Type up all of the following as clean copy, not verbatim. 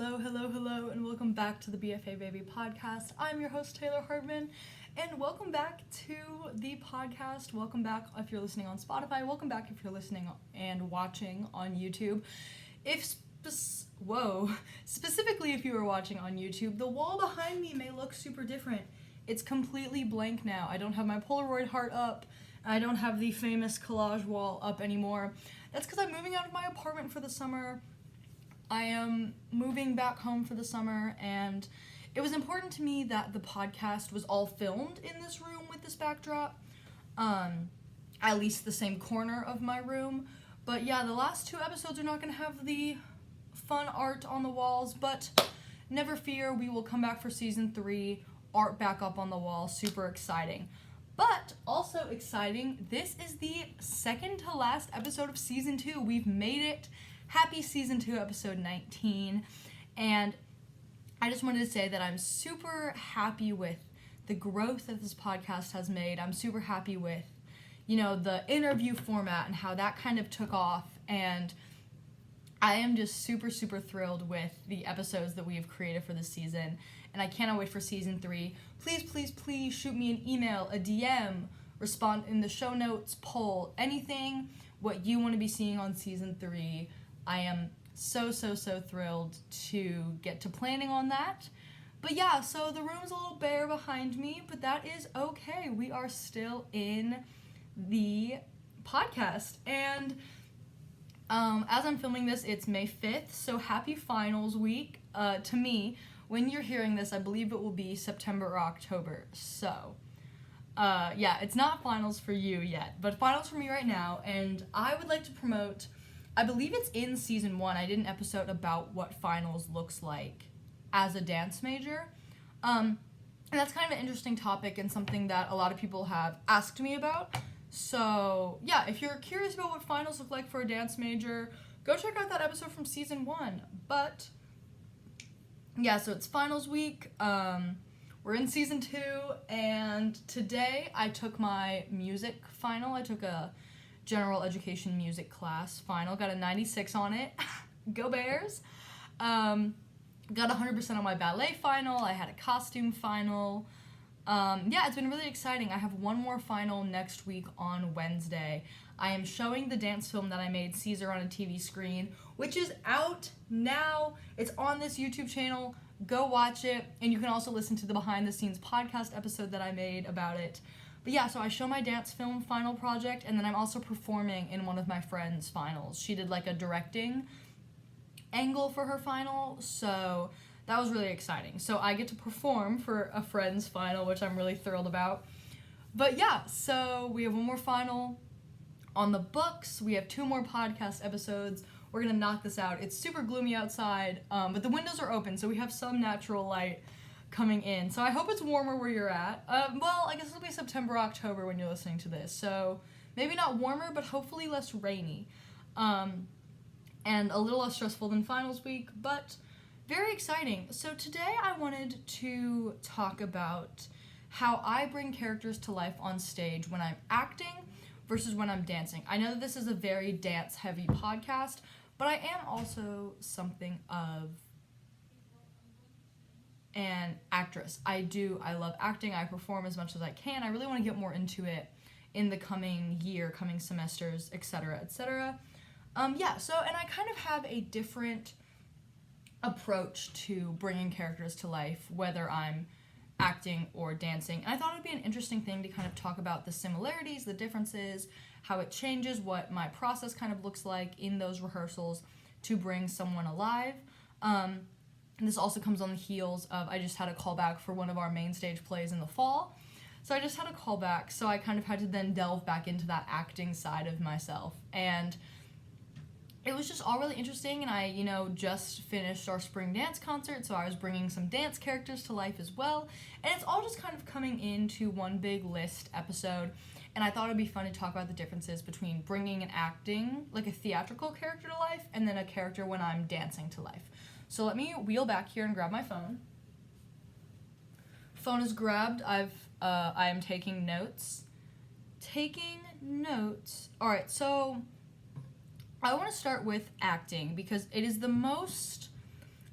Hello, and welcome back to the BFA Baby podcast. I'm your host, Taylor Hartman, and welcome back to the podcast. Welcome back if you're listening on Spotify. Welcome back if you're listening and watching on YouTube. Specifically if you are watching on YouTube, the wall behind me may look super different. It's completely blank now. I don't have my Polaroid heart up. I don't have the famous collage wall up anymore. That's because I'm moving out of my apartment for the summer. I am moving back home for the summer, and it was important to me that the podcast was all filmed in this room with this backdrop, at least the same corner of my room. But yeah, the last two episodes are not going to have the fun art on the walls, but never fear, we will come back for season 3, art back up on the wall, super exciting. But also exciting, this is the second to last episode of season 2. We've made it. Happy season 2, episode 19, and I just wanted to say that I'm super happy with the growth that this podcast has made. I'm super happy with, the interview format and how that kind of took off, and I am just super thrilled with the episodes that we have created for this season, and I cannot wait for season 3. Please shoot me an email, a DM, respond in the show notes, poll, anything, what you want to be seeing on season 3. I am so thrilled to get to planning on that. But yeah, so the room's a little bare behind me, but that is okay. We are still in the podcast. And as I'm filming this, it's May 5th, so happy finals week to me. When you're hearing this, I believe it will be September or October. So, yeah, it's not finals for you yet, but finals for me right now. And I would like to promote, I believe it's in season 1. I did an episode about what finals looks like as a dance major. And that's kind of an interesting topic and something that a lot of people have asked me about. So, yeah, if you're curious about what finals look like for a dance major, go check out that episode from season 1. But, yeah, so it's finals week. We're in season 2, and today I took my music final. I took a general education music class final, got a 96 on it. Go Bears. Got 100% on my ballet final. I had a costume final. Yeah, it's been really exciting. I have one more final next week on Wednesday. I am showing the dance film that I made, Caesar on a TV Screen, which is out now. It's on this YouTube channel. Go watch it, and you can also listen to the behind the scenes podcast episode that I made about it. But yeah, so I show my dance film final project, and then I'm also performing in one of my friend's finals. She did like a directing angle for her final, so that was really exciting. So I get to perform for a friend's final, which I'm really thrilled about. But yeah, so we have one more final on the books. We have 2 more podcast episodes. We're gonna knock this out. It's super gloomy outside, but the windows are open, so we have some natural light coming in. So I hope it's warmer where you're at. Well, I guess it'll be September, October when you're listening to this. So maybe not warmer, but hopefully less rainy. And a little less stressful than finals week, but very exciting. So today I wanted to talk about how I bring characters to life on stage when I'm acting versus when I'm dancing. I know that this is a very dance-heavy podcast, but I am also something of an actress. I love acting. I perform as much as I can. I really want to get more into it in the coming year, coming semesters, etc., etc. Yeah, so, and I kind of have a different approach to bringing characters to life, whether I'm acting or dancing. And I thought it would be an interesting thing to kind of talk about the similarities, the differences, how it changes, what my process kind of looks like in those rehearsals to bring someone alive. And this also comes on the heels of, I just had a callback for one of our main stage plays in the fall. So I just had a callback, so I kind of had to then delve back into that acting side of myself. And it was just all really interesting, and I, just finished our spring dance concert, so I was bringing some dance characters to life as well. And it's all just kind of coming into one big list episode. And I thought it'd be fun to talk about the differences between bringing and acting, like a theatrical character to life, and then a character when I'm dancing to life. So let me wheel back here and grab my phone. Phone is grabbed. I am taking notes. All right, so I want to start with acting because it is the most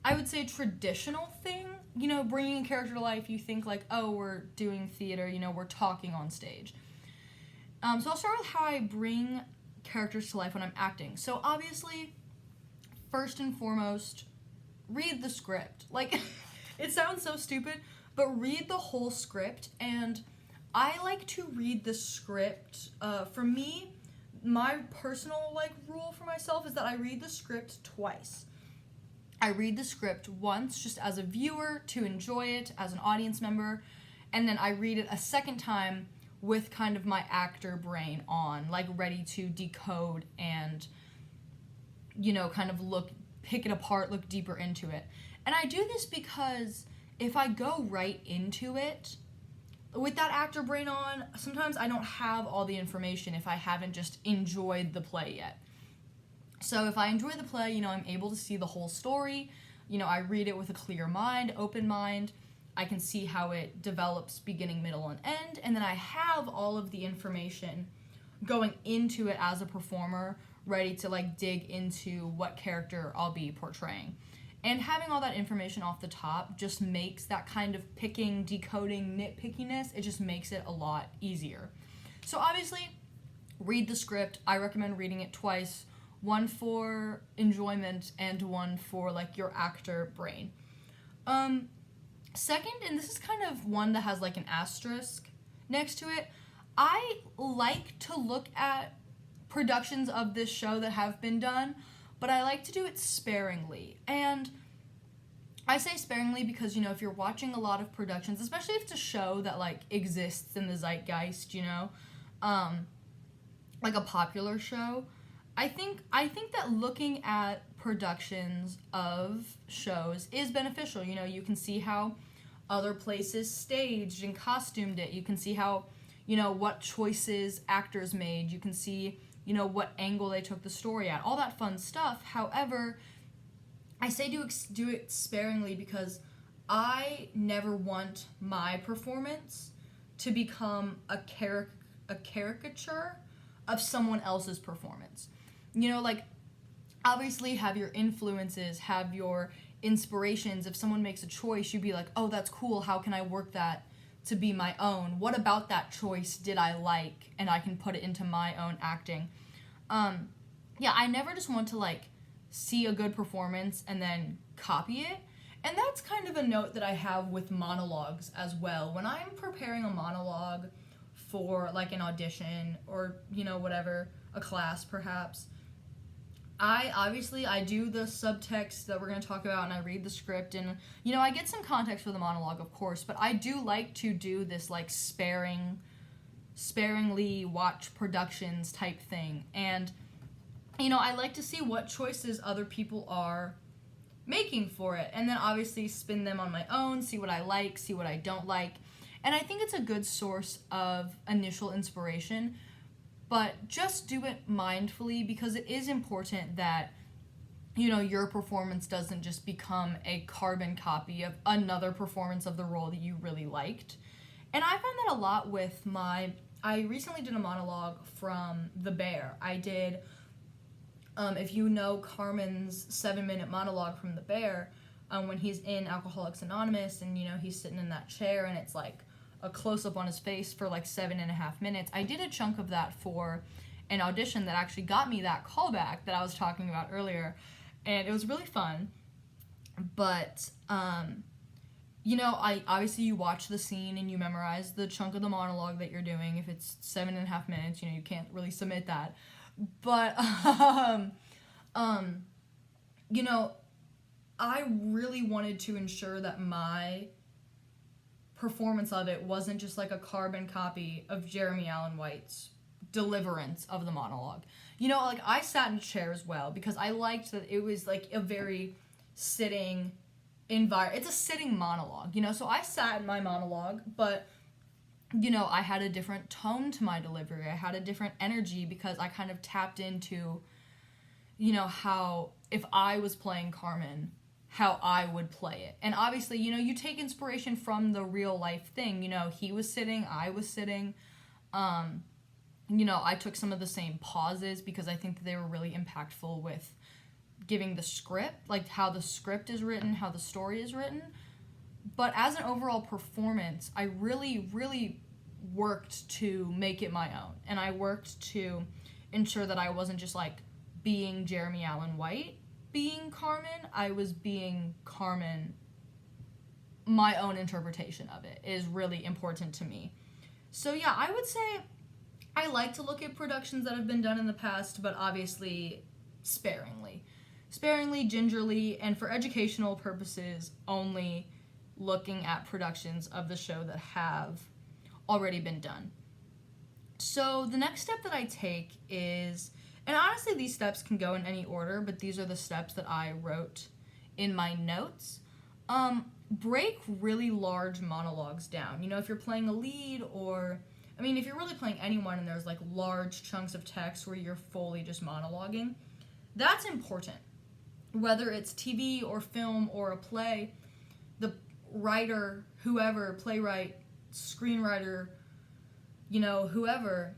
I would say, traditional thing. You know, bringing a character to life, you think like, oh, we're doing theater, you know, we're talking on stage. So I'll start with how I bring characters to life when I'm acting. So obviously, first and foremost, read the script. Like, it sounds so stupid, but read the whole script. And I like to read the script. For me, my personal like rule for myself is that I read the script twice. I read the script once just as a viewer to enjoy it as an audience member, and then I read it a second time with kind of my actor brain on, like ready to decode and, you know, kind of pick it apart, look deeper into it. And I do this because if I go right into it with that actor brain on, sometimes I don't have all the information if I haven't just enjoyed the play yet. So if I enjoy the play, you know, I'm able to see the whole story. You know, I read it with a clear mind, open mind. I can see how it develops beginning, middle, and end. And then I have all of the information going into it as a performer, ready to like dig into what character I'll be portraying. And having all that information off the top just makes that kind of picking, decoding, nitpickiness, it just makes it a lot easier. So obviously, read the script. I recommend reading it twice. One for enjoyment and one for like your actor brain. Second, and this is kind of one that has like an asterisk next to it, I like to look at productions of this show that have been done, but I like to do it sparingly. And I say sparingly because, you know, if you're watching a lot of productions, especially if it's a show that like exists in the zeitgeist, you know, like a popular show, I think that looking at productions of shows is beneficial. You know, you can see how other places staged and costumed it. You can see how, you know, what choices actors made. You can see, you know, what angle they took the story at. All that fun stuff. However, I say do it sparingly because I never want my performance to become a caricature of someone else's performance. You know, like, obviously have your influences, have your inspirations. If someone makes a choice, you'd be like, oh, that's cool. How can I work that to be my own? What about that choice did I like? And I can put it into my own acting. Yeah, I never just want to, like, see a good performance and then copy it. And that's kind of a note that I have with monologues as well. When I'm preparing a monologue for, like, an audition or, you know, whatever, a class perhaps, I do the subtext that we're going to talk about, and I read the script, and, you know, I get some context for the monologue, of course, but I do like to do this, like, sparingly watch productions type thing, and, you know, I like to see what choices other people are making for it, and then obviously spin them on my own, see what I like, see what I don't like, and I think it's a good source of initial inspiration. But just do it mindfully because it is important that, you know, your performance doesn't just become a carbon copy of another performance of the role that you really liked. And I found that a lot with I recently did a monologue from The Bear. I did, if you know Carmen's 7-minute monologue from The Bear, when he's in Alcoholics Anonymous and, you know, he's sitting in that chair and it's like a close-up on his face for like 7.5 minutes. I did a chunk of that for an audition that actually got me that callback that I was talking about earlier, and it was really fun. But, you know, obviously you watch the scene and you memorize the chunk of the monologue that you're doing. If it's 7.5 minutes, you know, you can't really submit that. But, you know, I really wanted to ensure that my performance of it wasn't just like a carbon copy of Jeremy Allen White's deliverance of the monologue. You know, like, I sat in a chair as well because I liked that it was like a very sitting environment. It's a sitting monologue, you know, so I sat in my monologue, but, you know, I had a different tone to my delivery. I had a different energy because I kind of tapped into, you know, how if I was playing Carmen, how I would play it. And obviously, you know, you take inspiration from the real life thing. You know, he was sitting, I was sitting. You know, I took some of the same pauses because I think that they were really impactful with giving the script, like how the script is written, how the story is written. But as an overall performance, I really, really worked to make it my own. And I worked to ensure that I wasn't just like being Jeremy Allen White being Carmen. I was being Carmen. My own interpretation of it is really important to me. So yeah, I would say I like to look at productions that have been done in the past, but obviously sparingly. Sparingly, gingerly, and for educational purposes, only looking at productions of the show that have already been done. So the next step that I take is, and honestly these steps can go in any order, but these are the steps that I wrote in my notes. Break really large monologues down. You know, if you're playing a lead, or, I mean, if you're really playing anyone and there's like large chunks of text where you're fully just monologuing, that's important. Whether it's TV or film or a play, the writer, whoever, playwright, screenwriter, you know, whoever,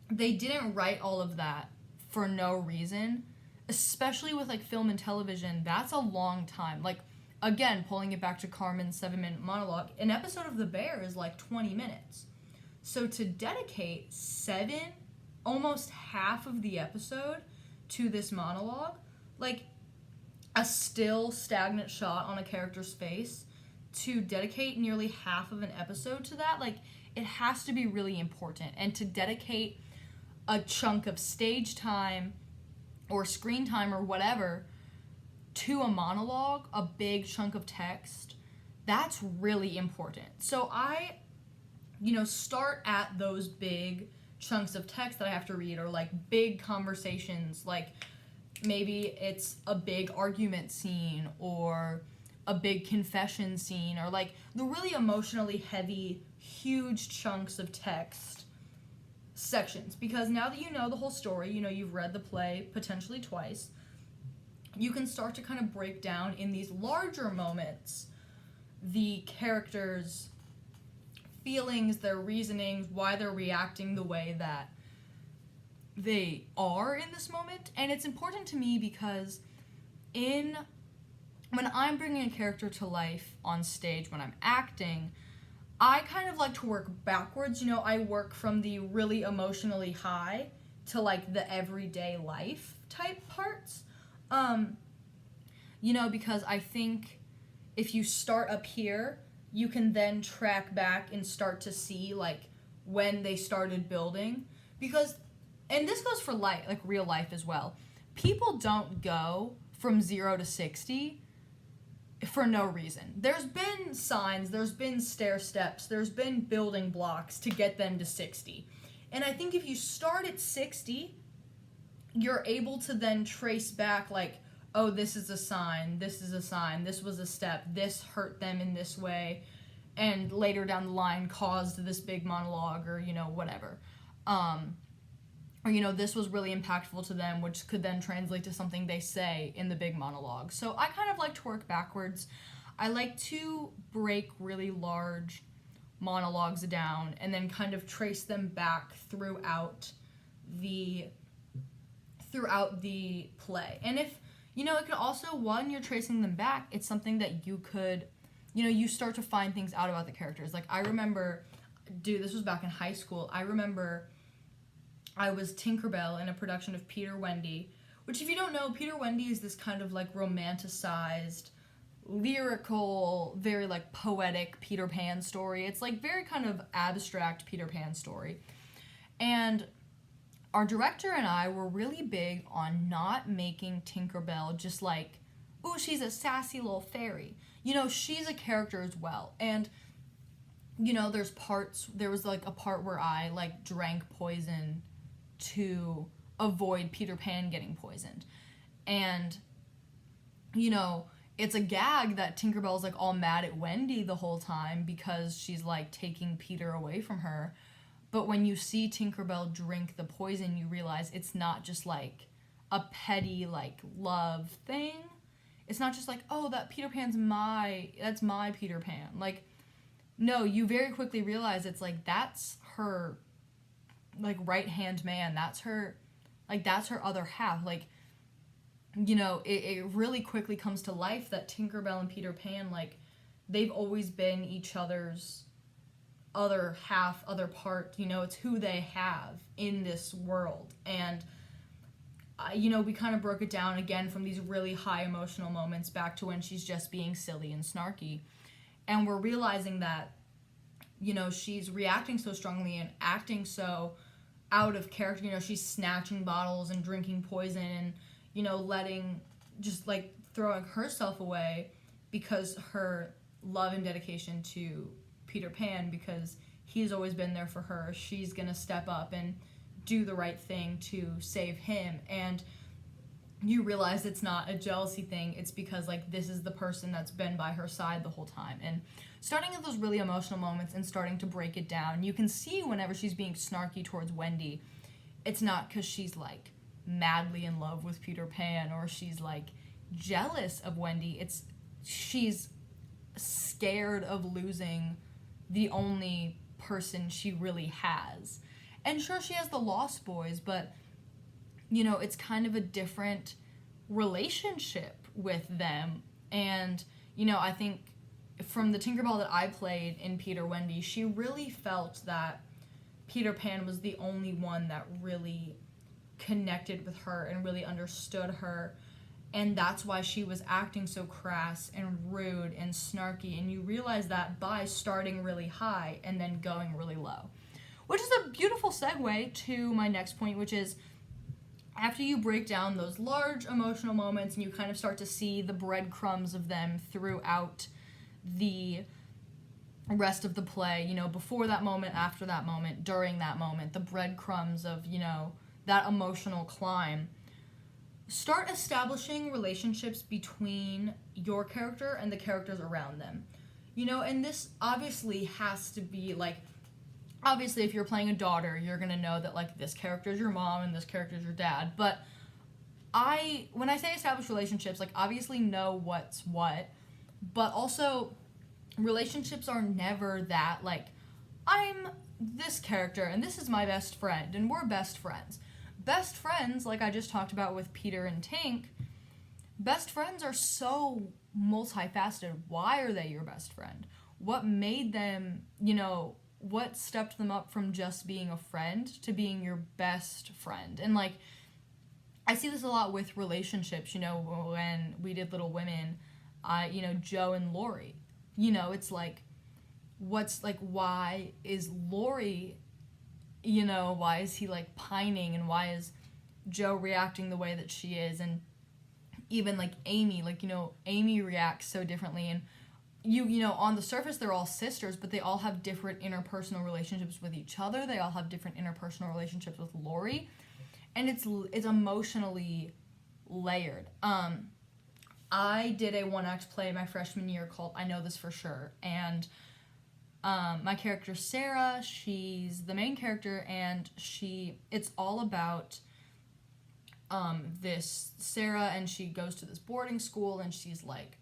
they didn't write all of that for no reason. Especially with like film and television, that's a long time. Like, again, pulling it back to Carmen's 7-minute monologue, an episode of The Bear is like 20 minutes. So to dedicate almost half of the episode to this monologue, like a still stagnant shot on a character's face, to dedicate nearly half of an episode to that, like, it has to be really important. And to dedicate a chunk of stage time or screen time or whatever to a monologue, a big chunk of text, that's really important. So I, start at those big chunks of text that I have to read, or like big conversations, like maybe it's a big argument scene or a big confession scene, or like the really emotionally heavy, huge chunks of text sections. Because now that you know the whole story, you've read the play potentially twice, you can start to kind of break down in these larger moments the characters' feelings, their reasonings, why they're reacting the way that they are in this moment. And it's important to me because when I'm bringing a character to life on stage, when I'm acting, I kind of like to work backwards. I work from the really emotionally high to like the everyday life type parts. Because I think if you start up here, you can then track back and start to see like when they started building. Because, and this goes for life, like real life as well, people don't go from 0 to 60 for no reason. There's been signs, there's been stair steps, there's been building blocks to get them to 60. And I think if you start at 60, you're able to then trace back like, oh, this is a sign, this is a sign, this was a step, this hurt them in this way, and later down the line caused this big monologue, or, whatever. Or, this was really impactful to them, which could then translate to something they say in the big monologue. So I kind of like to work backwards. I like to break really large monologues down and then kind of trace them back throughout the play. And if, it could also, when you're tracing them back, it's something that you could, you start to find things out about the characters. Like, I remember, this was back in high school, I remember I was Tinkerbell in a production of Peter Wendy, which, if you don't know, Peter Wendy is this kind of like romanticized, lyrical, very like poetic Peter Pan story. It's like very kind of abstract Peter Pan story. And our director and I were really big on not making Tinkerbell just like, ooh, she's a sassy little fairy. She's a character as well. And, there was like a part where I like drank poison to avoid Peter Pan getting poisoned. And, it's a gag that Tinkerbell's like all mad at Wendy the whole time because she's like taking Peter away from her. But when you see Tinkerbell drink the poison, you realize it's not just like a petty like love thing. It's not just like, oh, that Peter Pan's that's my Peter Pan. Like, no, you very quickly realize it's like, that's her like right-hand man. That's her other half. Like, it really quickly comes to life that Tinkerbell and Peter Pan, like, they've always been each other's other half, other part. It's who they have in this world. And we kind of broke it down again from these really high emotional moments back to when she's just being silly and snarky. And we're realizing that, she's reacting so strongly and acting so out of character. She's snatching bottles and drinking poison and, throwing herself away because her love and dedication to Peter Pan, because he's always been there for her. She's gonna step up and do the right thing to save him. And you realize it's not a jealousy thing. It's because, like, this is the person that's been by her side the whole time. And starting at those really emotional moments and starting to break it down, you can see whenever she's being snarky towards Wendy, it's not because she's, like, madly in love with Peter Pan or she's, like, jealous of Wendy. It's she's scared of losing the only person she really has. And sure, she has the Lost Boys, but, it's kind of a different relationship with them. And, I think from the Tinkerbell that I played in Peter Wendy, she really felt that Peter Pan was the only one that really connected with her and really understood her. And that's why she was acting so crass and rude and snarky. And you realize that by starting really high and then going really low. Which is a beautiful segue to my next point, which is after you break down those large emotional moments and you kind of start to see the breadcrumbs of them throughout the rest of the play, before that moment, after that moment, during that moment, the breadcrumbs of, that emotional climb, start establishing relationships between your character and the characters around them. And this obviously has to be, like, obviously if you're playing a daughter, you're going to know that, like, this character is your mom and this character is your dad. But when I say establish relationships, like, obviously know what's what, but also relationships are never that, like, I'm this character and this is my best friend and we're best friends. Best friends, like I just talked about with Peter and Tink, best friends are so multifaceted. Why are they your best friend? What made them, what stepped them up from just being a friend to being your best friend? And, like, I see this a lot with relationships, when we did Little Women, Joe and Lori. It's like, why is Lori, why is he, like, pining, and why is Joe reacting the way that she is? And even, like, Amy, like, Amy reacts so differently, and on the surface they're all sisters, but they all have different interpersonal relationships with each other. They all have different interpersonal relationships with Lori, and it's emotionally layered. I did a one-act play my freshman year called I Know This For Sure, and my character Sarah, she's the main character, and it's all about this Sarah, and she goes to this boarding school, and she's like,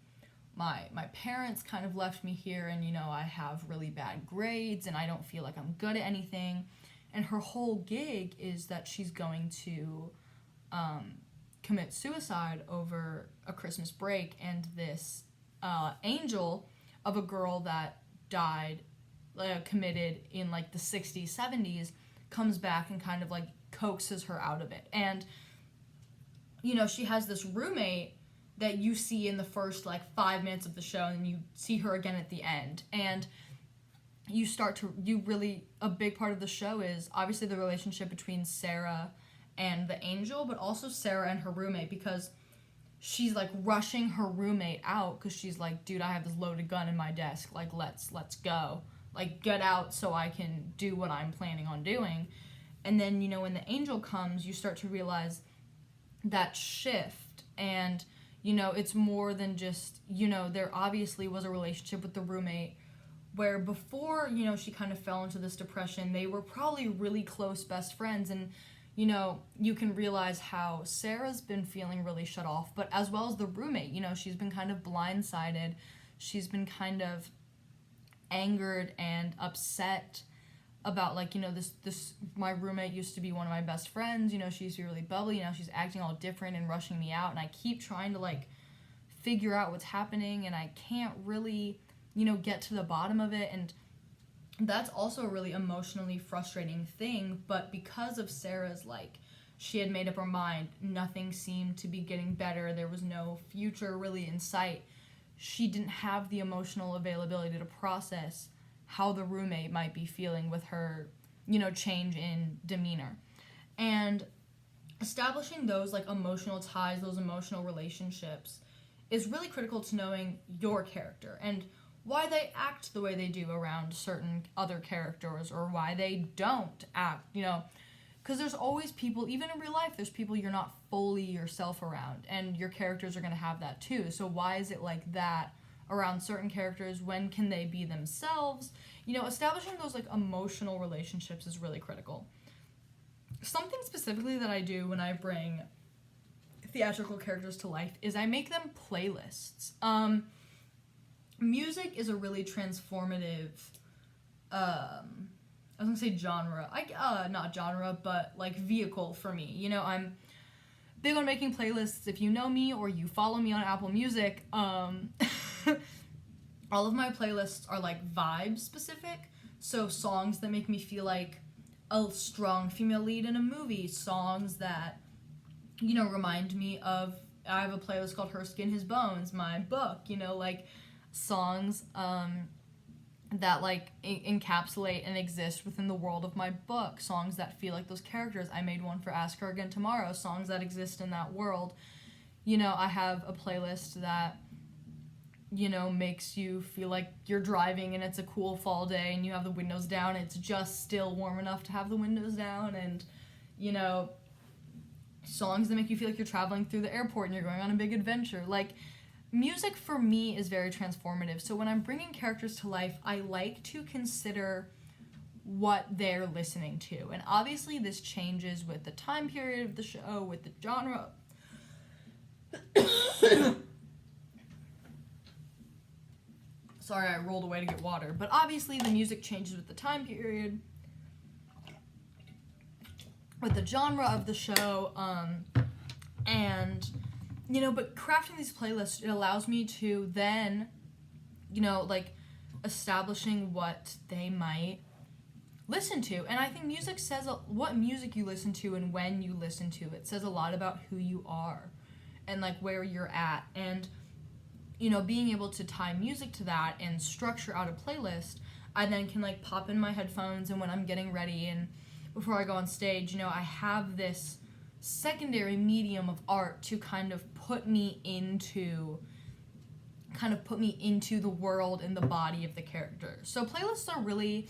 my parents kind of left me here, and I have really bad grades and I don't feel like I'm good at anything. And her whole gig is that she's going to commit suicide over a Christmas break, and this angel of a girl that died, committed in, like, the 60s, 70s, comes back and kind of, like, coaxes her out of it. And, she has this roommate that you see in the first, like, 5 minutes of the show, and you see her again at the end. And a big part of the show is obviously the relationship between Sarah and the angel, but also Sarah and her roommate, because she's, like, rushing her roommate out because she's like, dude, I have this loaded gun in my desk, like, let's go, like, get out so I can do what I'm planning on doing. And then, when the angel comes, you start to realize that shift, and it's more than just, there obviously was a relationship with the roommate where before, she kind of fell into this depression, they were probably really close best friends. And, you can realize how Sarah's been feeling really shut off, but as well as the roommate, she's been kind of blindsided. She's been kind of angered and upset about, like, you know, this my roommate used to be one of my best friends, you know, she used to be really bubbly, now she's acting all different and rushing me out, and I keep trying to, like, figure out what's happening, and I can't really, you know, get to the bottom of it. And that's also a really emotionally frustrating thing. But because of Sarah's, like, she had made up her mind, nothing seemed to be getting better, there was no future really in sight, she didn't have the emotional availability to process how the roommate might be feeling with her, you know, change in demeanor. And establishing those, like, emotional ties, those emotional relationships is really critical to knowing your character and why they act the way they do around certain other characters, or why they don't act, you know, because there's always people, even in real life, there's people you're not fully yourself around, and your characters are going to have that too. So why is it like that around certain characters? When can they be themselves? You know, establishing those, like, emotional relationships is really critical. Something specifically that I do when I bring theatrical characters to life is I make them playlists. Music is a really transformative, I was gonna say genre, not genre, but, like, vehicle for me. You know, I'm big on making playlists. If you know me or you follow me on Apple Music, all of my playlists are, like, vibe specific. So songs that make me feel like a strong female lead in a movie, songs that, you know, remind me of, I have a playlist called Her Skin, His Bones, my book, you know, like, songs that, like, encapsulate and exist within the world of my book, songs that feel like those characters. I made one for Ask Her Again Tomorrow, songs that exist in that world. You know, I have a playlist that, you know, makes you feel like you're driving and it's a cool fall day and you have the windows down, it's just still warm enough to have the windows down, and, you know, songs that make you feel like you're traveling through the airport and you're going on a big adventure. Like, music for me is very transformative. So when I'm bringing characters to life, I like to consider what they're listening to. And obviously this changes with the time period of the show, with the genre. Sorry, I rolled away to get water. But obviously the music changes with the time period, with the genre of the show, and, you know, but crafting these playlists, it allows me to then, you know, like, establishing what they might listen to. And I think music says, what music you listen to and when you listen to it says a lot about who you are and, like, where you're at. And, you know, being able to tie music to that and structure out a playlist, I then can, like, pop in my headphones, and when I'm getting ready and before I go on stage, you know, I have this secondary medium of art to kind of put me into the world and the body of the character. So playlists are really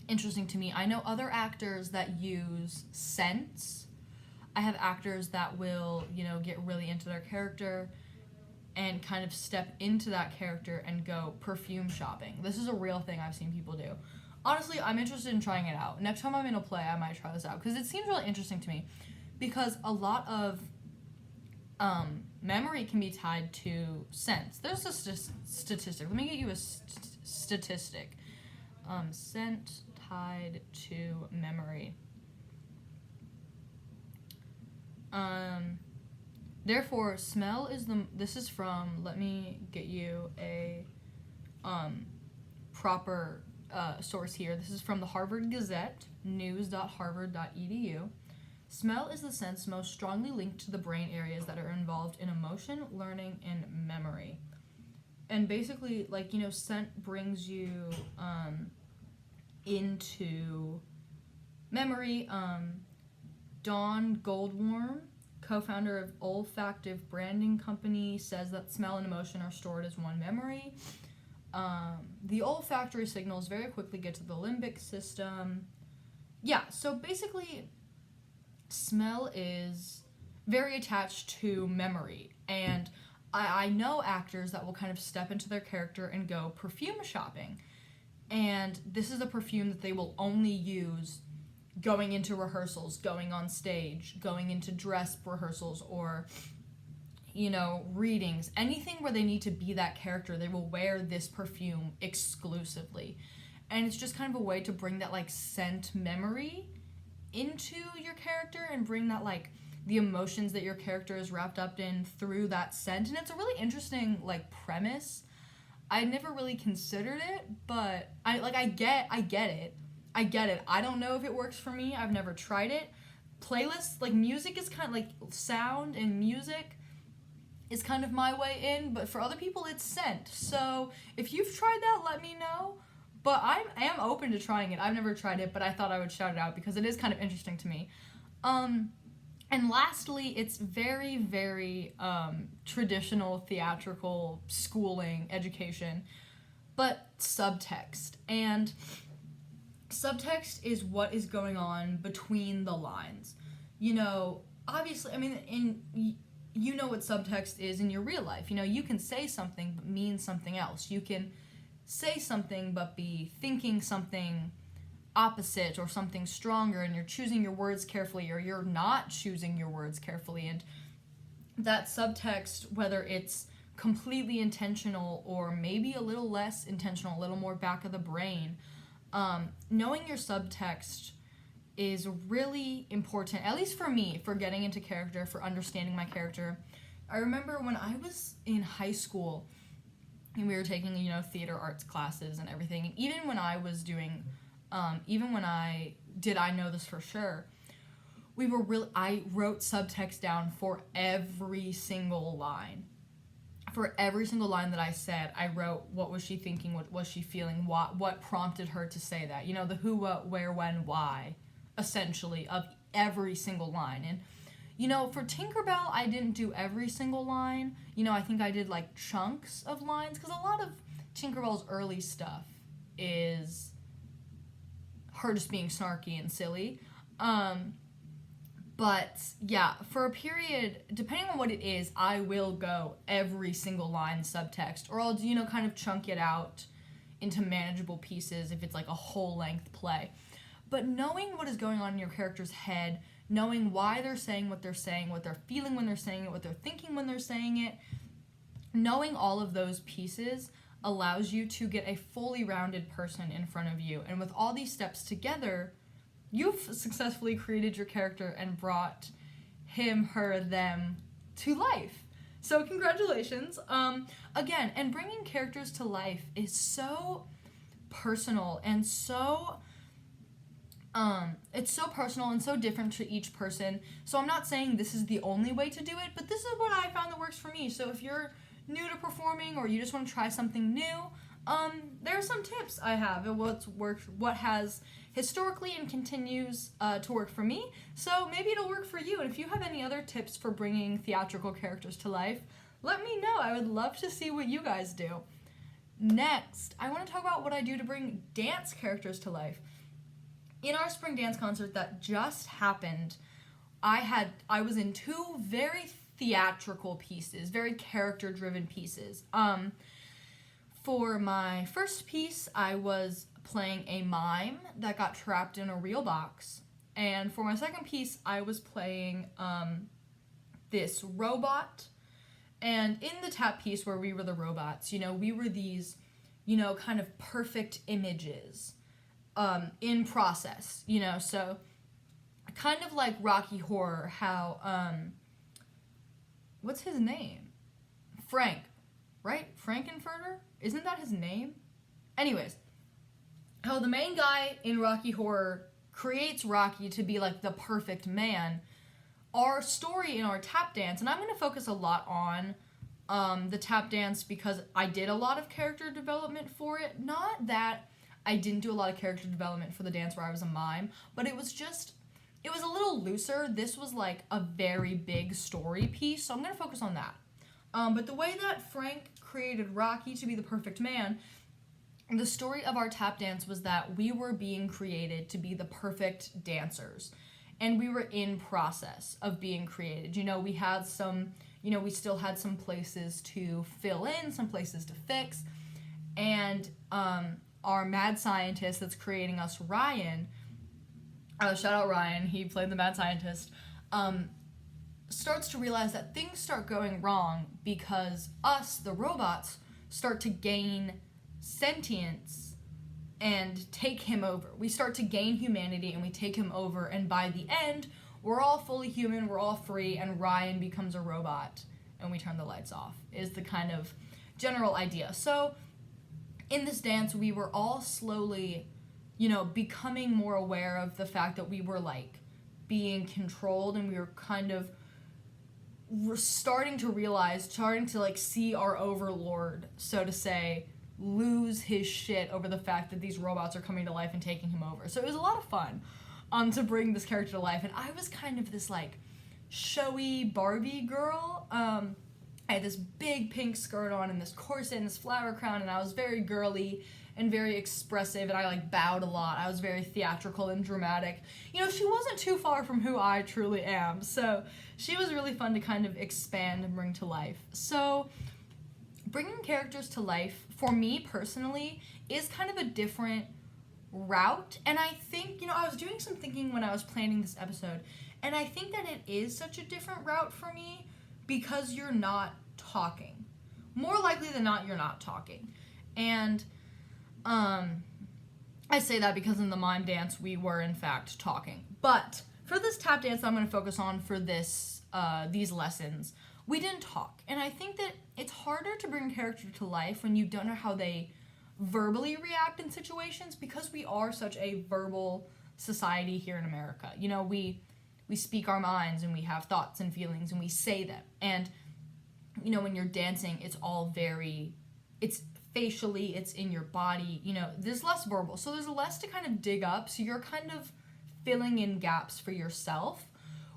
interesting to me. I know other actors that use scents. I have actors that will, you know, get really into their character and kind of step into that character and go perfume shopping. This is a real thing I've seen people do. Honestly, I'm interested in trying it out. Next time I'm in a play, I might try this out, because it seems really interesting to me, because a lot of memory can be tied to scents. There's a statistic. Let me get you a statistic. Scent tied to memory. Therefore, smell is this is from, let me get you a proper source here. This is from the Harvard Gazette, news.harvard.edu. Smell is the sense most strongly linked to the brain areas that are involved in emotion, learning, and memory. And basically, like, you know, scent brings you into memory. Dawn Goldwarm, co-founder of Olfactive Branding Company, says that smell and emotion are stored as one memory. The olfactory signals very quickly get to the limbic system. Yeah, so basically, smell is very attached to memory. And I know actors that will kind of step into their character and go perfume shopping. And this is a perfume that they will only use going into rehearsals, going on stage, going into dress rehearsals, or, you know, readings. Anything where they need to be that character, they will wear this perfume exclusively. and it's just kind of a way to bring that, like, scent memory into your character and bring that, like, the emotions that your character is wrapped up in through that scent. And it's a really interesting, like, premise. I never really considered it, but I get it. I don't know if it works for me. I've never tried it. Playlists, like, music is kind of, like, sound and music is kind of my way in, but for other people it's scent. So if you've tried that, let me know. But I am open to trying it. I've never tried it, but I thought I would shout it out because it is kind of interesting to me. And lastly, it's very, very traditional theatrical schooling, education, but subtext. And subtext is what is going on between the lines. You know, obviously, I mean, you know what subtext is in your real life. You know, you can say something but mean something else. You can say something but be thinking something opposite or something stronger, and you're choosing your words carefully, or you're not choosing your words carefully. And that subtext, whether it's completely intentional or maybe a little less intentional, a little more back of the brain, knowing your subtext is really important, at least for me, for getting into character, for understanding my character. I remember when I was in high school and we were taking, you know, theater arts classes and everything, and even when I was doing I know this for sure, I wrote subtext down for every single line. For every single line that I said, I wrote what was she thinking, what was she feeling, what prompted her to say that. You know, the who, what, where, when, why, essentially, of every single line. And, you know, for Tinkerbell, I didn't do every single line. You know, I think I did, like, chunks of lines, because a lot of Tinkerbell's early stuff is her just being snarky and silly. But yeah, for a period, depending on what it is, I will go every single line subtext, or I'll, you know, kind of chunk it out into manageable pieces if it's like a whole length play. But knowing what is going on in your character's head, knowing why they're saying, what they're feeling when they're saying it, what they're thinking when they're saying it, knowing all of those pieces allows you to get a fully rounded person in front of you. And with all these steps together, you've successfully created your character and brought him, her, them to life. So congratulations. Again, and bringing characters to life is so personal and so it's so personal and so different to each person. So I'm not saying this is the only way to do it, but this is what I found that works for me. So if you're new to performing or you just want to try something new, there are some tips I have and what has historically and continues to work for me. So maybe it'll work for you. And if you have any other tips for bringing theatrical characters to life, let me know. I would love to see what you guys do. Next, I want to talk about what I do to bring dance characters to life. In our spring dance concert that just happened, I was in two very theatrical pieces, very character-driven pieces. For my first piece, I was playing a mime that got trapped in a real box. And for my second piece, I was playing this robot. And in the tap piece where we were the robots, you know, we were these, you know, kind of perfect images in process, you know, so kind of like Rocky Horror, how, what's his name? Frank, right? Frankenfurter? Isn't that his name? Anyways, how the main guy in Rocky Horror creates Rocky to be like the perfect man. Our story in our tap dance, and I'm going to focus a lot on the tap dance because I did a lot of character development for it. Not that I didn't do a lot of character development for the dance where I was a mime, but it was a little looser. This was like a very big story piece, so I'm going to focus on that. But the way that Frank created Rocky to be the perfect man, the story of our tap dance was that we were being created to be the perfect dancers. And we were in process of being created. You know, we had some, you know, we still had some places to fill in, some places to fix. And our mad scientist that's creating us, Ryan, shout out Ryan, he played the mad scientist, starts to realize that things start going wrong because us, the robots, start to gain sentience and take him over. We start to gain humanity and we take him over, and by the end, we're all fully human, we're all free, and Ryan becomes a robot and we turn the lights off, is the kind of general idea. So in this dance, we were all slowly, becoming more aware of the fact that we were like being controlled, and we were kind of starting to like see our overlord, so to say, lose his shit over the fact that these robots are coming to life and taking him over. So it was a lot of fun to bring this character to life. And I was kind of this like showy Barbie girl. I had this big pink skirt on and this corset and this flower crown, and I was very girly and very expressive, and I like bowed a lot. I was very theatrical and dramatic. She wasn't too far from who I truly am, so she was really fun to kind of expand and bring to life. So bringing characters to life, for me personally, is kind of a different route, and I think, I was doing some thinking when I was planning this episode, and I think that it is such a different route for me because you're not talking. More likely than not, you're not talking. And I say that because in the mime dance, we were in fact talking. But for this tap dance that I'm going to focus on for these lessons, we didn't talk. And I think that it's harder to bring a character to life when you don't know how they verbally react in situations, because we are such a verbal society here in America. We speak our minds, and we have thoughts and feelings, and we say them. And, when you're dancing, it's all it's facially, it's in your body, there's less verbal. So there's less to kind of dig up. So you're kind of filling in gaps for yourself,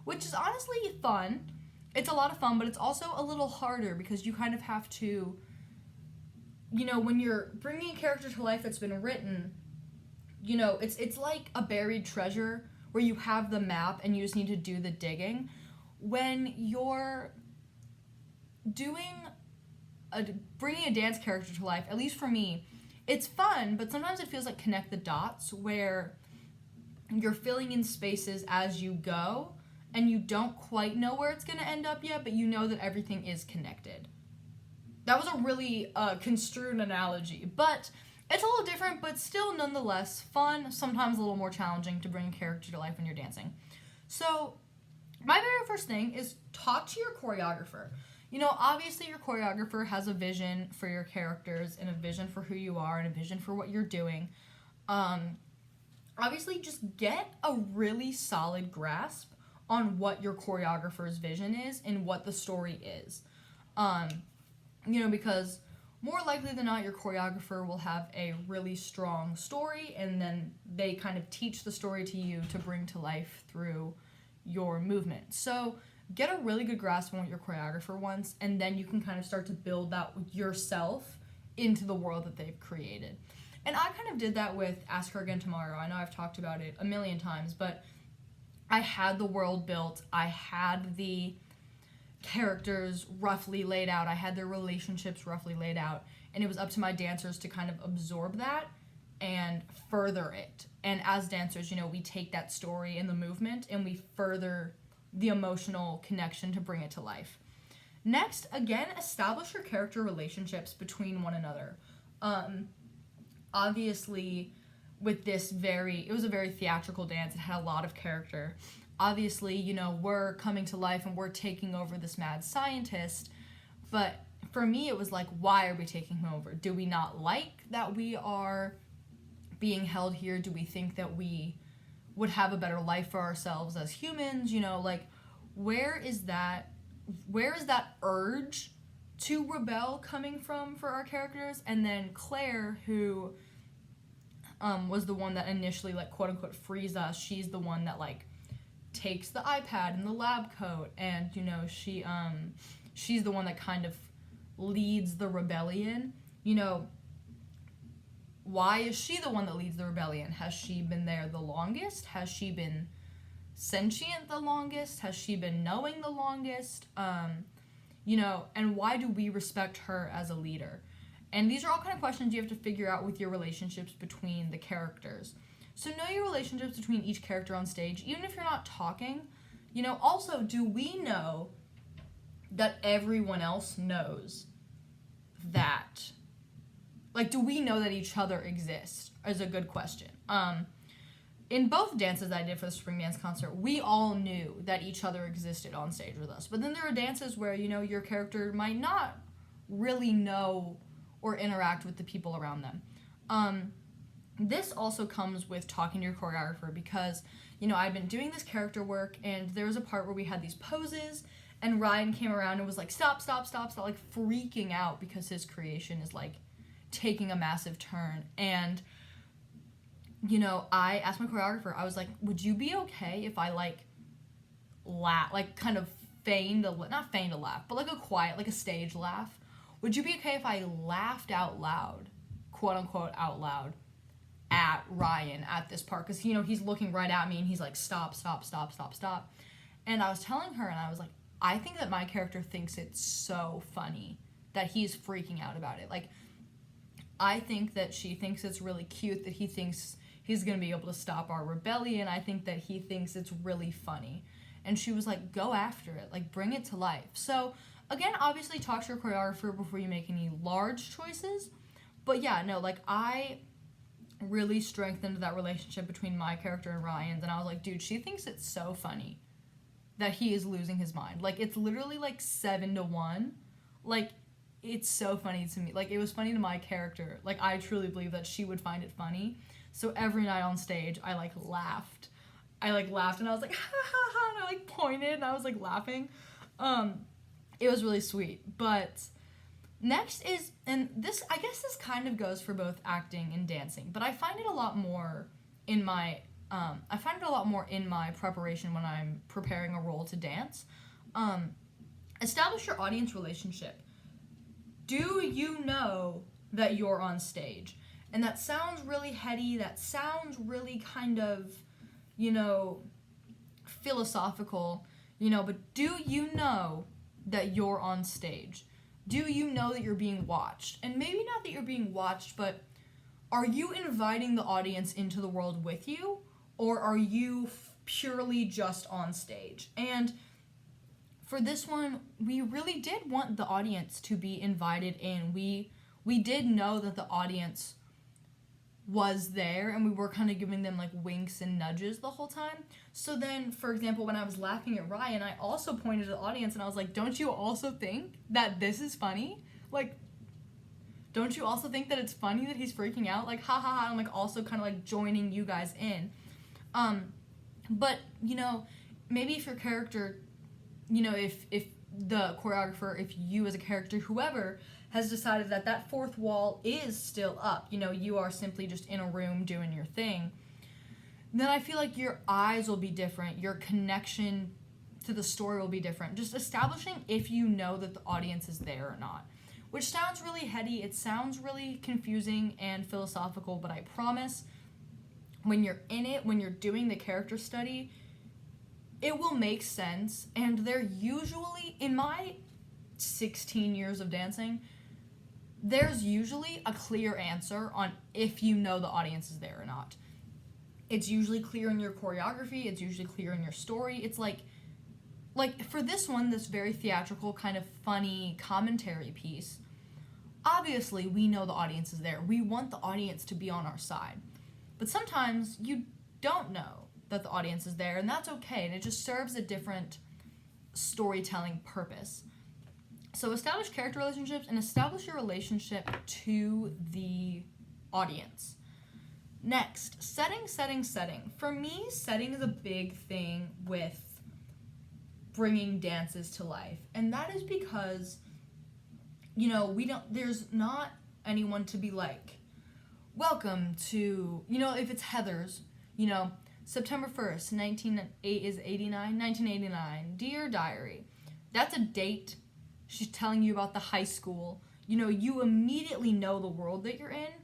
which is honestly fun. It's a lot of fun, but it's also a little harder because you kind of have to, when you're bringing a character to life that's been written, it's like a buried treasure where you have the map and you just need to do the digging. When you're bringing a dance character to life, at least for me, it's fun, but sometimes it feels like connect the dots, where you're filling in spaces as you go, and you don't quite know where it's going to end up yet, but you know that everything is connected. That was a really construed analogy, but it's a little different, but still nonetheless fun, sometimes a little more challenging to bring a character to life when you're dancing. So my very first thing is talk to your choreographer. Obviously your choreographer has a vision for your characters and a vision for who you are and a vision for what you're doing. Obviously just get a really solid grasp on what your choreographer's vision is and what the story is. Because more likely than not, your choreographer will have a really strong story, and then they kind of teach the story to you to bring to life through your movement. So get a really good grasp on what your choreographer wants, and then you can kind of start to build that yourself into the world that they've created. And I kind of did that with Ask Her Again Tomorrow. I know I've talked about it a million times, but I had the world built. I had the characters roughly laid out. I had their relationships roughly laid out. And it was up to my dancers to kind of absorb that and further it. And as dancers, we take that story and the movement and we further the emotional connection to bring it to life. Next, again, establish your character relationships between one another. Obviously, with this it was a very theatrical dance. It had a lot of character. Obviously, we're coming to life and we're taking over this mad scientist. But for me, it was like, why are we taking him over? Do we not like that we are being held here? Do we think that we would have a better life for ourselves as humans? Where is that urge to rebel coming from for our characters? And then Claire, who was the one that initially, quote unquote, frees us, she's the one that takes the iPad and the lab coat, and she's the one that kind of leads the rebellion. Why is she the one that leads the rebellion? Has she been there the longest? Has she been sentient the longest? Has she been knowing the longest? And why do we respect her as a leader? And these are all kind of questions you have to figure out with your relationships between the characters. So know your relationships between each character on stage, even if you're not talking. Also, do we know that everyone else knows that? Like, do we know that each other exists? Is a good question. In both dances I did for the spring dance concert, we all knew that each other existed on stage with us. But then there are dances where, you know, your character might not really know or interact with the people around them. This also comes with talking to your choreographer because, you know, I've been doing this character work, and there was a part where we had these poses, and Ryan came around and was like, stop, like freaking out because his creation is like taking a massive turn. And, you know, I asked my choreographer, I was like, would you be okay if I like laugh, like kind of not feigned a laugh, but like a quiet, like a stage laugh? Would you be okay if I laughed out loud, quote unquote out loud, at Ryan at this part? Because, you know, he's looking right at me and he's like, stop. And I was telling her, and I was like, I think that my character thinks it's so funny that he's freaking out about it. Like, I think that she thinks it's really cute that he thinks he's going to be able to stop our rebellion. I think that he thinks it's really funny. And she was like, go after it. Like, bring it to life. So, again, obviously talk to your choreographer before you make any large choices. But yeah, no, like, I really strengthened that relationship between my character and Ryan's. And I was like, dude, she thinks it's so funny that he is losing his mind. Like, it's literally like 7-1. Like, it's so funny to me. Like, it was funny to my character. Like, I truly believe that she would find it funny. So every night on stage, I laughed. And I was like, ha ha ha, and I like pointed and I was like laughing. It was really sweet. But next is, and this, I guess this kind of goes for both acting and dancing, but I find it a lot more in my preparation when I'm preparing a role to dance. Establish your audience relationship. Do you know that you're on stage? And that sounds really heady, that sounds really kind of, you know, philosophical, you know, but do you know that you're on stage? Do you know that you're being watched? And maybe not that you're being watched, but are you inviting the audience into the world with you? Or are you purely just on stage? And for this one, we really did want the audience to be invited in. We did know that the audience was there, and we were kind of giving them like winks and nudges the whole time. So then, for example, when I was laughing at Ryan, I also pointed to the audience and I was like, don't you also think that this is funny? Like, don't you also think that it's funny that he's freaking out? Like, ha ha ha, I'm like also kind of like joining you guys in. But, you know, maybe if your character, you know, if the choreographer, if you as a character, whoever, has decided that that fourth wall is still up, you know, you are simply just in a room doing your thing, then I feel like your eyes will be different, your connection to the story will be different. Just establishing if you know that the audience is there or not. Which sounds really heady, it sounds really confusing and philosophical, but I promise when you're in it, when you're doing the character study, it will make sense. And they're usually, in my 16 years of dancing, there's usually a clear answer on if you know the audience is there or not. It's usually clear in your choreography, it's usually clear in your story. It's like for this one, this very theatrical kind of funny commentary piece, obviously we know the audience is there. We want the audience to be on our side. But sometimes you don't know that the audience is there, and that's okay, and it just serves a different storytelling purpose. So establish character relationships and establish your relationship to the audience. Next, setting. For me, setting is a big thing with bringing dances to life. And that is because, you know, there's not anyone to be like, welcome to, you know, if it's Heather's, you know, September 1st, 1989, Dear Diary. That's a date. She's telling you about the high school. You know, you immediately know the world that you're in.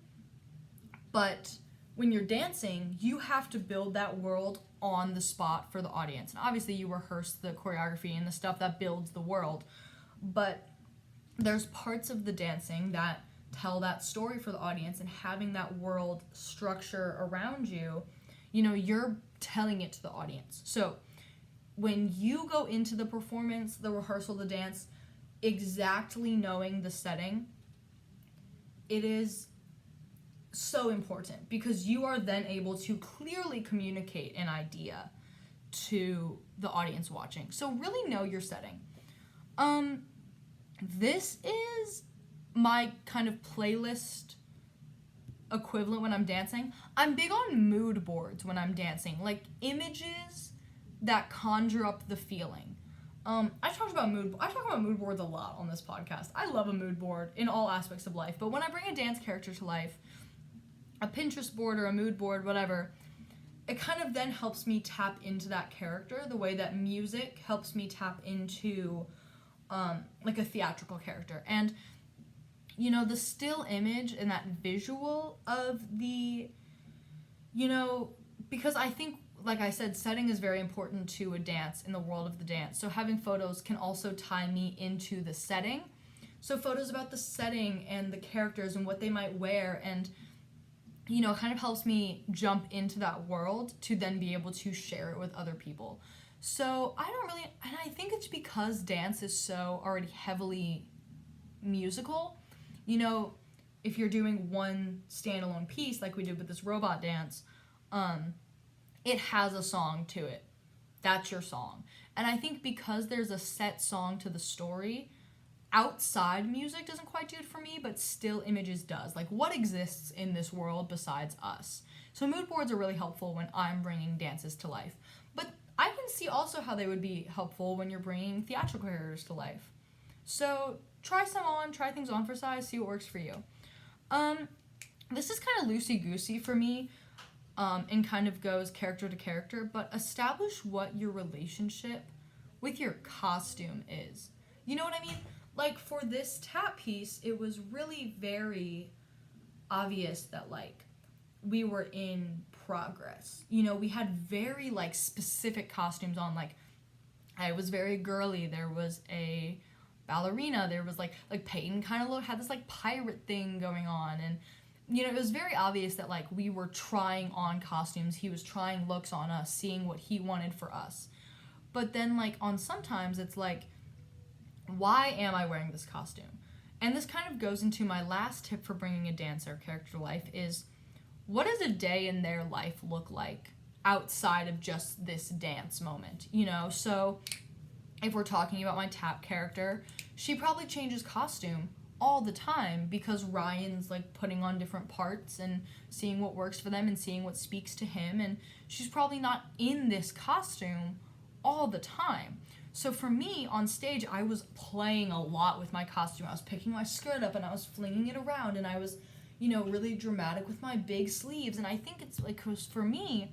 But when you're dancing, you have to build that world on the spot for the audience. And obviously you rehearse the choreography and the stuff that builds the world. But there's parts of the dancing that tell that story for the audience, and having that world structure around you, you know, you're telling it to the audience. So when you go into the performance, the rehearsal, the dance, exactly knowing the setting, it is so important because you are then able to clearly communicate an idea to the audience watching. So really know your setting. This is my kind of playlist equivalent when I'm dancing. I'm big on mood boards when I'm dancing, like images that conjure up the feeling. I talk about mood boards a lot on this podcast. I love a mood board in all aspects of life, but when I bring a dance character to life, a Pinterest board or a mood board, whatever, it kind of then helps me tap into that character the way that music helps me tap into like a theatrical character. And you know, the still image and that visual of the, you know, because I think, like I said, setting is very important to a dance in the world of the dance. So having photos can also tie me into the setting. So photos about the setting and the characters and what they might wear, and, you know, kind of helps me jump into that world to then be able to share it with other people. So and I think it's because dance is so already heavily musical. You know, if you're doing one standalone piece like we did with this robot dance, it has a song to it. That's your song. And I think because there's a set song to the story, outside music doesn't quite do it for me, but still images does. Like, what exists in this world besides us? So mood boards are really helpful when I'm bringing dances to life. But I can see also how they would be helpful when you're bringing theatrical characters to life. So try things on for size, see what works for you. This is kind of loosey-goosey for me, and kind of goes character to character, but establish what your relationship with your costume is. You know what I mean? Like, for this tap piece, it was really very obvious that, like, we were in progress. You know, we had very, like, specific costumes on. Like, I was very girly. There was a ballerina. There was, like Peyton kind of had this, like, pirate thing going on. And, you know, it was very obvious that, like, we were trying on costumes. He was trying looks on us, seeing what he wanted for us. But then, like, on sometimes it's, like, why am I wearing this costume? And this kind of goes into my last tip for bringing a dancer character to life is, what does a day in their life look like outside of just this dance moment? You know, so if we're talking about my tap character, she probably changes costume all the time because Ryan's, like, putting on different parts and seeing what works for them and seeing what speaks to him, and she's probably not in this costume all the time. So for me, on stage, I was playing a lot with my costume. I was picking my skirt up and I was flinging it around, and I was, you know, really dramatic with my big sleeves. And I think it's like, 'cause for me,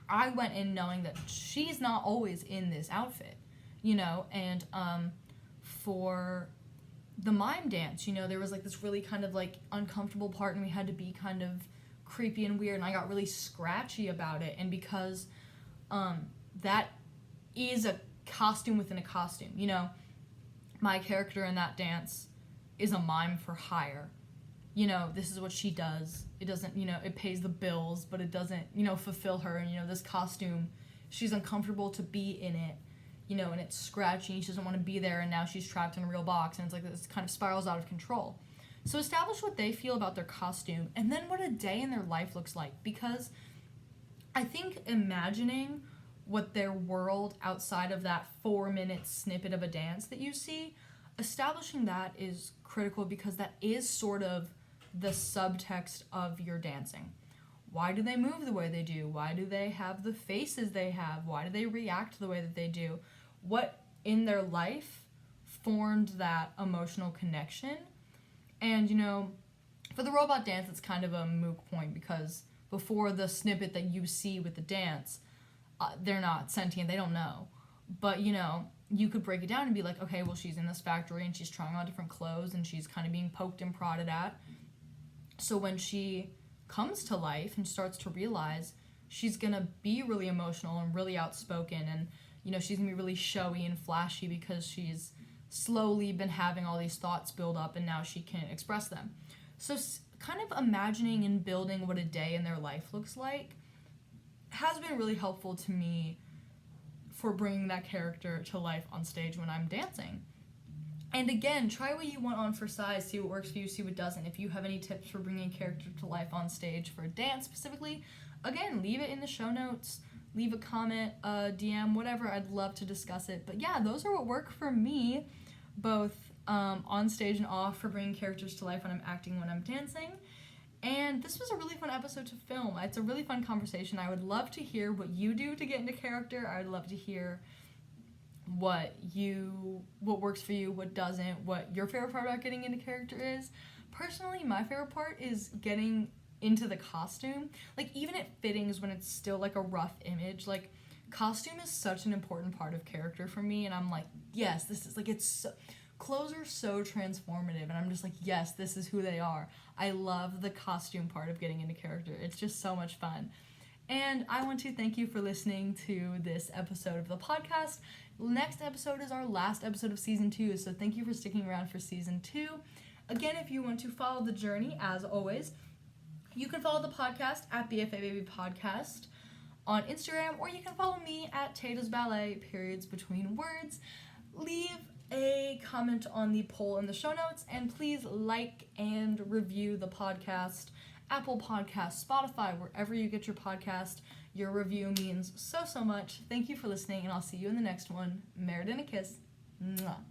I went in knowing that she's not always in this outfit, you know. And for the mime dance, you know, there was, like, this really kind of, like, uncomfortable part, and we had to be kind of creepy and weird, and I got really scratchy about it. And because that is a costume within a costume, you know, my character in that dance is a mime for hire. You know, this is what she does. It doesn't, you know, it pays the bills, but it doesn't, you know, fulfill her. And, you know, this costume, she's uncomfortable to be in it, you know, and it's scratchy, and she doesn't want to be there, and now she's trapped in a real box, and it's like this kind of spirals out of control. So establish what they feel about their costume, and then what a day in their life looks like, because I think imagining what their world outside of that 4-minute snippet of a dance that you see, establishing that is critical, because that is sort of the subtext of your dancing. Why do they move the way they do? Why do they have the faces they have? Why do they react the way that they do? What in their life formed that emotional connection? And, you know, for the robot dance, it's kind of a moot point, because before the snippet that you see with the dance, they're not sentient, they don't know. But, you know, you could break it down and be like, okay, well, she's in this factory and she's trying on different clothes and she's kind of being poked and prodded at. So when she comes to life and starts to realize, she's gonna be really emotional and really outspoken, and, you know, she's gonna be really showy and flashy because she's slowly been having all these thoughts build up, and now she can express them. So kind of imagining and building what a day in their life looks like has been really helpful to me for bringing that character to life on stage when I'm dancing. And again, try what you want on for size, see what works for you, see what doesn't. If you have any tips for bringing a character to life on stage for dance specifically, again, leave it in the show notes, leave a comment, a DM, whatever. I'd love to discuss it. But yeah, those are what work for me, both on stage and off, for bringing characters to life when I'm acting, when I'm dancing. And this was a really fun episode to film. It's a really fun conversation. I would love to hear what you do to get into character. I would love to hear what works for you, what doesn't, what your favorite part about getting into character is. Personally, my favorite part is getting into the costume. Like, even at fittings when it's still like a rough image, like, costume is such an important part of character for me, and I'm like, yes, this is like, it's so, clothes are so transformative, and I'm just like, yes, this is who they are. I love the costume part of getting into character. It's just so much fun. And I want to thank you for listening to this episode of the podcast. Next episode is our last episode of season 2, so thank you for sticking around for season 2. Again, if you want to follow the journey, as always, you can follow the podcast at BFA Baby Podcast on Instagram, or you can follow me at Tato's Ballet, periods between words. Leave a comment on the poll in the show notes, and please like and review the podcast. Apple Podcasts, Spotify, wherever you get your podcast. Your review means so much. Thank you for listening, and I'll see you in the next one. Merit and a kiss. Mwah.